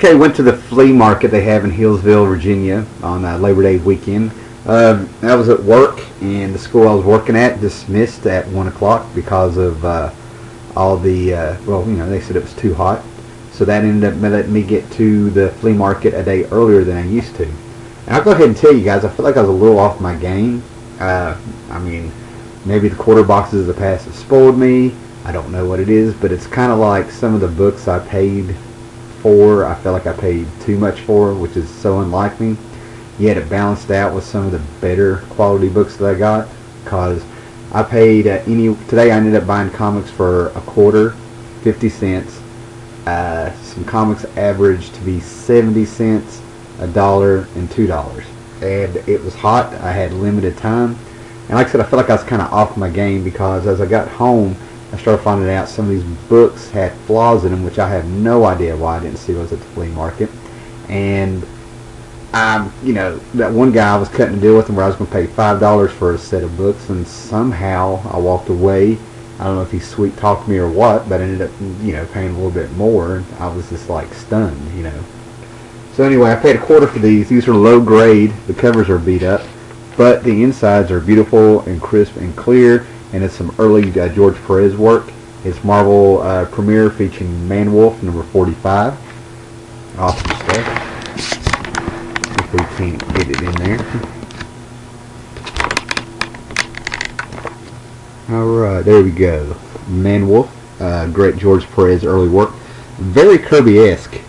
Okay, went to the flea market they have in Hillsville, Virginia on Labor Day weekend. I was at work, and the school I was working at dismissed at 1 o'clock because of all the, well, you know, they said it was too hot. So that ended up letting me get to the flea market a day earlier than I used to. And I'll go ahead and tell you guys, I feel like I was a little off my game. I mean, maybe the quarter boxes of the past have spoiled me. I don't know what it is, but it's kind of like some of the books I paid for, I felt like I paid too much for, which is so unlike me. Yet it balanced out with some of the better quality books that I got, because I paid today I ended up buying comics for a quarter, 50 cents. Some comics averaged to be 70 cents, $1, and $2. And it was hot. I had limited time. And like I said, I felt like I was kind of off my game, because as I got home, I started finding out some of these books had flaws in them, which I have no idea why I didn't see those at the flea market. And you know, that one guy, I was cutting a deal with him where I was going to pay $5 for a set of books, and somehow I walked away. I don't know if he sweet talked me or what, but I ended up, you know, paying a little bit more. I was just like stunned, you know. So anyway, I paid a quarter for these. These are low grade. The covers are beat up, but the insides are beautiful and crisp and clear. And it's some early George Perez work. It's Marvel Premiere featuring Man-Wolf number 45. Awesome stuff. If we can't get it in there. Alright, there we go. Man-Wolf. Great George Perez early work. Very Kirby-esque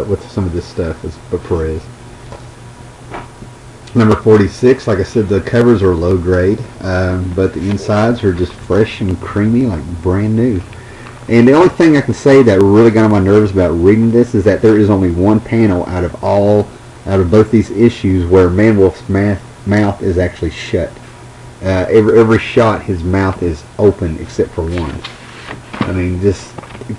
with some of this stuff as Perez. Number 46, like I said, the covers are low grade, but the insides are just fresh and creamy, like brand new. And the only thing I can say that really got on my nerves about reading this is that there is only one panel out of both these issues where Man-Wolf's mouth is actually shut. Every shot, his mouth is open except for one. I mean, just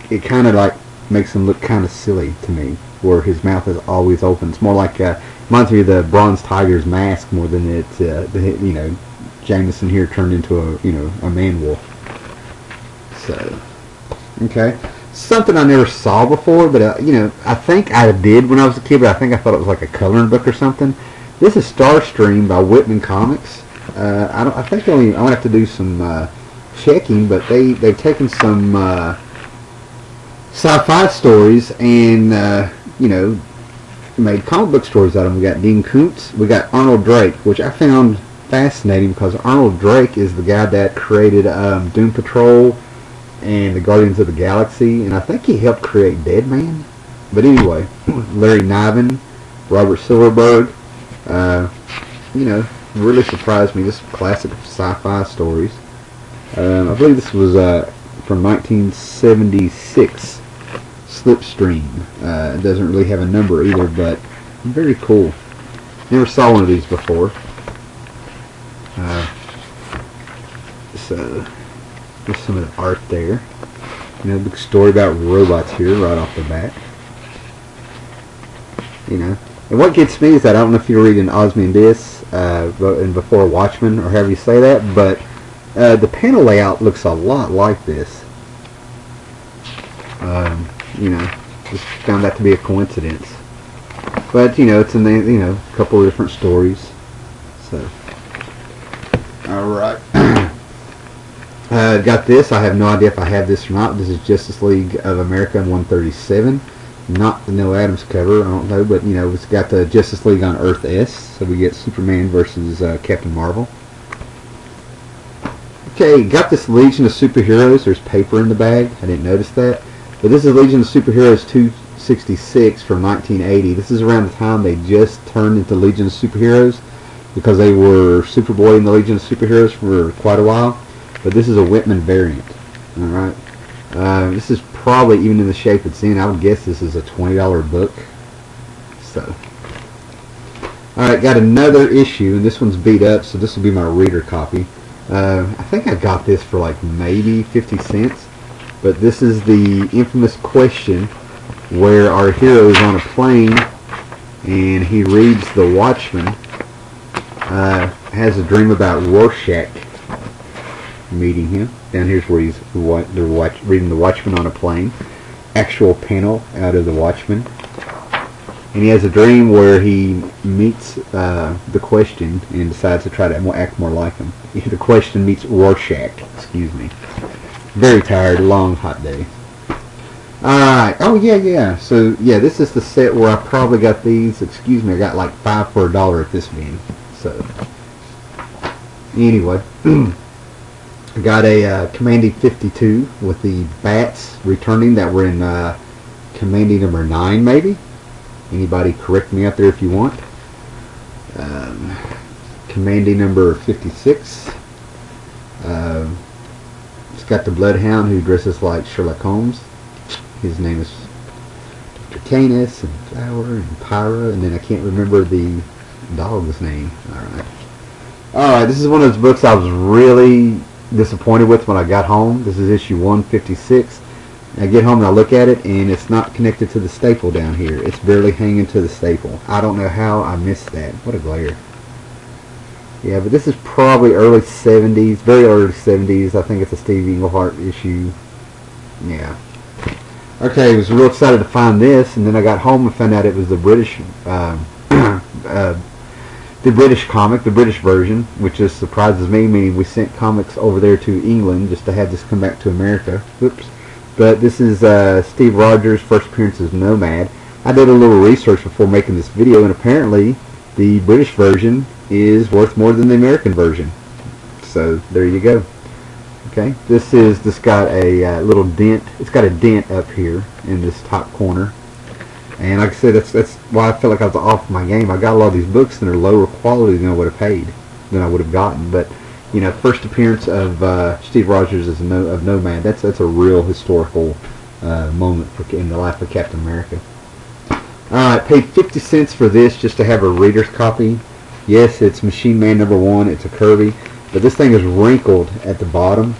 it kind of like makes him look kind of silly to me, where his mouth is always open. It's more like reminds me of the Bronze Tiger's mask more than it's you know, Jameson here turned into a man-wolf. So okay, something I never saw before, but you know, I think I did when I was a kid, but I think I thought it was like a coloring book or something. This is Starstream by Whitman Comics. I think I'm gonna have to do some checking, but they've taken some sci-fi stories and you know, made comic book stories out of them. We got Dean Koontz, we got Arnold Drake, which I found fascinating because Arnold Drake is the guy that created Doom Patrol and the Guardians of the Galaxy, and I think he helped create Deadman. But anyway, Larry Niven, Robert Silverberg, you know, really surprised me. Just classic sci-fi stories. I believe this was from 1976. Slipstream. It doesn't really have a number either, but very cool. Never saw one of these before. So there's some of the art there. You know, big story about robots here right off the bat. You know, and what gets me is that I don't know if you're reading Ozymandias and before Watchmen or however you say that, but the panel layout looks a lot like this. You know, just found that to be a coincidence. But, you know, it's in the, you know, a couple of different stories. So, alright. Got this. I have no idea if I have this or not. This is Justice League of America 137. Not the Neil Adams cover, I don't know, but, you know, it's got the Justice League on Earth S. So we get Superman versus Captain Marvel. Okay, got this Legion of Superheroes. There's paper in the bag. I didn't notice that. But this is Legion of Superheroes 266 from 1980. This is around the time they just turned into Legion of Superheroes, because they were Superboy in the Legion of Superheroes for quite a while. But this is a Whitman variant. Alright. This is probably, even in the shape it's in, I would guess this is a $20 book. So. Alright, got another issue, and this one's beat up, so this will be my reader copy. I think I got this for like maybe 50 cents. But this is the infamous question where our hero is on a plane and he reads the Watchmen, has a dream about Rorschach meeting him. Down here's where he's reading the Watchmen on a plane. Actual panel out of the Watchmen. and he has a dream where he meets the Question and decides to try to act more like him. The Question meets Rorschach. Excuse me. Very tired, long, hot day. Alright, oh yeah. So, yeah, this is the set where I probably got these. Excuse me, I got like 5 for $1 at this bin. So, anyway. I got a Commanding 52 with the bats returning that were in Commanding number 9, maybe. Anybody correct me out there if you want. Commanding number 56. It's got the Bloodhound who dresses like Sherlock Holmes. His name is Dr. Canis and Flower and Pyra, and then I can't remember the dog's name. Alright, this is one of those books I was really disappointed with when I got home. This is issue 156. I get home and I look at it, and it's not connected to the staple down here. It's barely hanging to the staple. I don't know how I missed that. What a glare. Yeah, but this is probably early 70s, very early 70s. I think it's a Steve Englehart issue. Yeah. Okay, I was real excited to find this, and then I got home and found out it was the British the British comic, the British version, which just surprises me, meaning we sent comics over there to England just to have this come back to America. Whoops. But this is Steve Rogers' first appearance as Nomad. I did a little research before making this video, and apparently the British version is worth more than the American version. So there you go. Okay, this got a little dent. It's got a dent up here in this top corner. And like I said, that's why I felt like I was off my game. I got a lot of these books that are lower quality than I would have paid, than I would have gotten. But you know, first appearance of Steve Rogers as of Nomad. That's a real historical moment in the life of Captain America. I paid 50 cents for this just to have a reader's copy. Yes, it's Machine Man #1. It's a Kirby, but this thing is wrinkled at the bottom.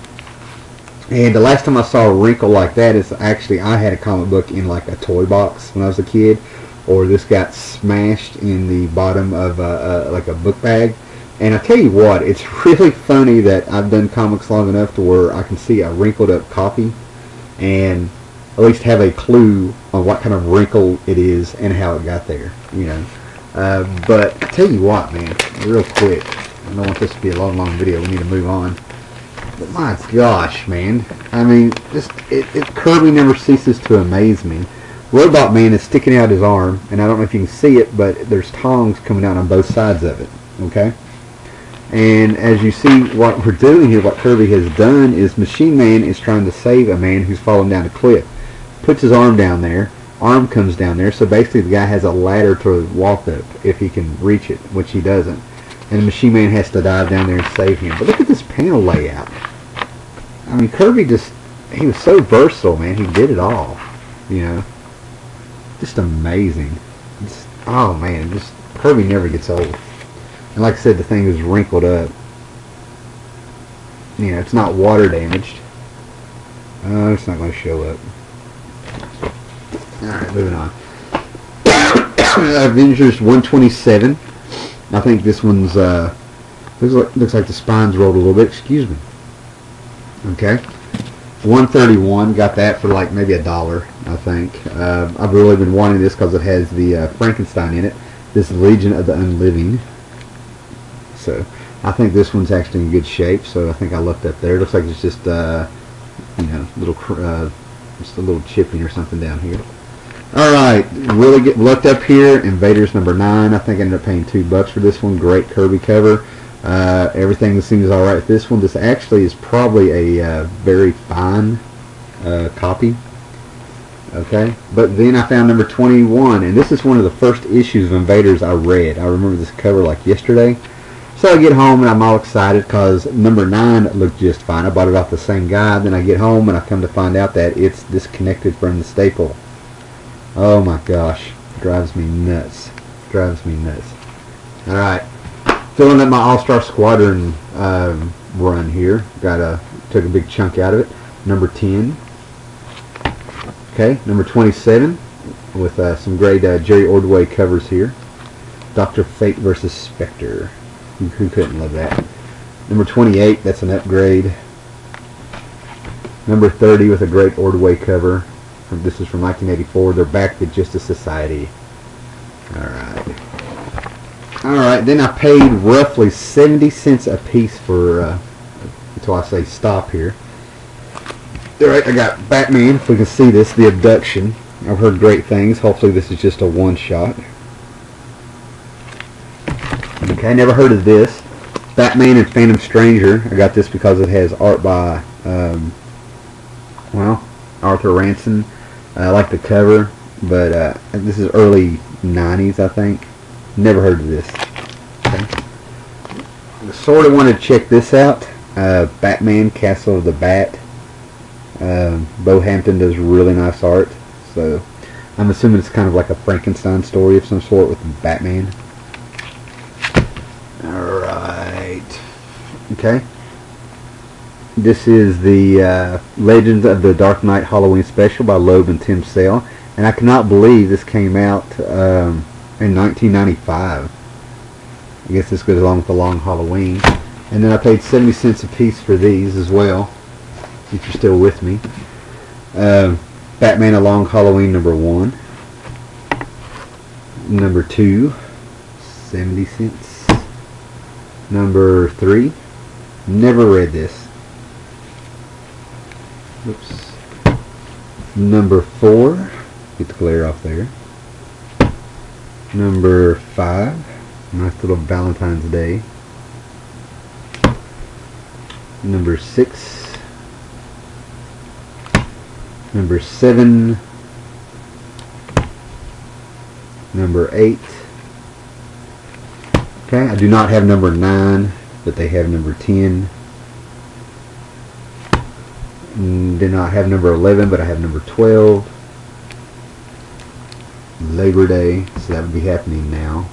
And the last time I saw a wrinkle like that is actually I had a comic book in like a toy box when I was a kid, or this got smashed in the bottom of like a book bag. And I tell you what, it's really funny that I've done comics long enough to where I can see a wrinkled up copy and at least have a clue on what kind of wrinkle it is and how it got there, you know. But I tell you what, man, real quick, I don't want this to be a long video. We need to move on. But my gosh, man, I mean, Kirby never ceases to amaze me. Robot Man is sticking out his arm, and I don't know if you can see it, but there's tongs coming out on both sides of it, okay? And as you see, what we're doing here, what Kirby has done is Machine Man is trying to save a man who's fallen down a cliff. Puts his arm down there, arm comes down there, so basically the guy has a ladder to walk up if he can reach it, which he doesn't. And the Machine Man has to dive down there and save him. But look at this panel layout. I mean, Kirby he was so versatile, man. He did it all, you know. Just amazing. Oh, man, Kirby never gets old. And like I said, the thing is wrinkled up. You know, it's not water damaged. It's not going to show up. Alright, moving on. Avengers 127. I think this one's, looks like the spine's rolled a little bit. Excuse me. Okay. 131. Got that for like maybe $1, I think. I've really been wanting this because it has the Frankenstein in it. This Legion of the Unliving. So, I think this one's actually in good shape. So, I think I looked up there. It looks like it's just, you know, just a little chipping or something down here. Alright, really looked up here. Invaders #9. I think I ended up paying $2 for this one. Great Kirby cover. Everything seems alright with this one. This actually is probably a very fine copy. Okay, but then I found #21, and this is one of the first issues of Invaders I read. I remember this cover like yesterday. So I get home and I'm all excited because #9 looked just fine. I bought it off the same guy. Then I get home and I come to find out that it's disconnected from the staple. Oh my gosh, drives me nuts. Drives me nuts. Alright, filling up my All-Star Squadron run here. Took a big chunk out of it. #10. Okay, #27 with some great Jerry Ordway covers here. Dr. Fate versus Spectre. Who couldn't love that? #28, that's an upgrade. #30 with a great Ordway cover. This is from 1984. They're back to Justice Society. Alright, then I paid roughly 70 cents a piece for, until I say stop here. Alright, I got Batman, if we can see this, The Abduction. I've heard great things. Hopefully this is just a one-shot. Okay, never heard of this. Batman and Phantom Stranger. I got this because it has art by, well, Arthur Ranson. I like the cover, but this is early 90s, I think. Never heard of this. Okay. Sort of wanted to check this out. Batman, Castle of the Bat. Bo Hampton does really nice art. So I'm assuming it's kind of like a Frankenstein story of some sort with Batman. Alright. Okay. This is the Legends of the Dark Knight Halloween Special by Loeb and Tim Sale. And I cannot believe this came out in 1995. I guess this goes along with the Long Halloween. And then I paid 70 cents a piece for these as well, if you're still with me. Batman A Long Halloween #1. #2, 70 cents. #3, never read this. Oops. #4, get the glare off there. #5, nice little Valentine's Day. #6. #7, #8. Okay, I do not have #9, but they have #10. Did not have #11, but I have #12. Labor Day, so that would be happening now.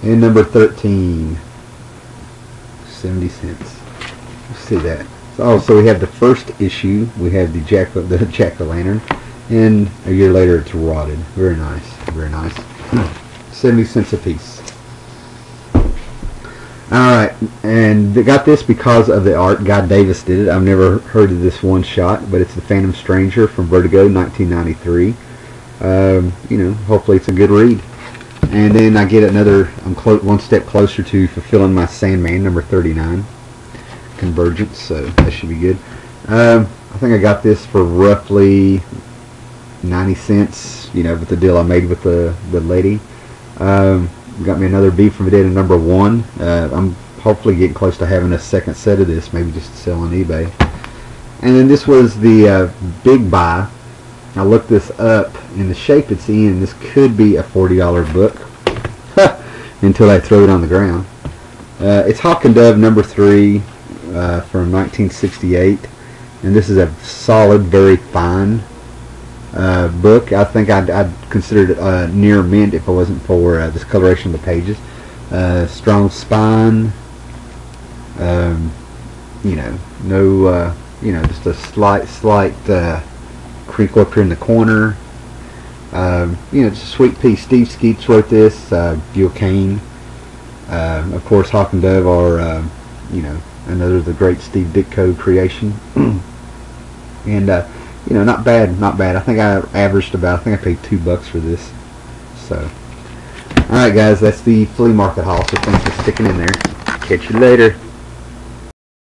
And #13, 70 cents. Let's see that. So we have the first issue. We have the Jack-o'-lantern, and a year later it's rotted. Very nice, very nice. 70 cents a piece. Alright, and they got this because of the art. Guy Davis did it. I've never heard of this one shot, but it's The Phantom Stranger from Vertigo, 1993. You know, hopefully it's a good read. And then I get another, I'm one step closer to fulfilling my Sandman, #39. Convergence, so that should be good. I think I got this for roughly 90 cents, you know, with the deal I made with the lady. Got me another B from Vendetta #1. I'm hopefully getting close to having a second set of this, maybe just to sell on eBay. And then this was the big buy. I looked this up, and the shape it's in, this could be a $40 book until I throw it on the ground. It's Hawkin Dub #3 from 1968, and this is a solid, very fine book. I think I'd consider it near mint if it wasn't for this coloration of the pages. Strong spine, you know, no, you know, just a slight crinkle up here in the corner. You know, just a sweet piece. Steve Skeets wrote this. Gil Kane, of course, Hawkin Dub are, you know, another of the great Steve Ditko creation. And you know, not bad, not bad. I think I averaged about, I think I paid $2 for this. So, alright guys, that's the flea market haul, so thanks for sticking in there. Catch you later.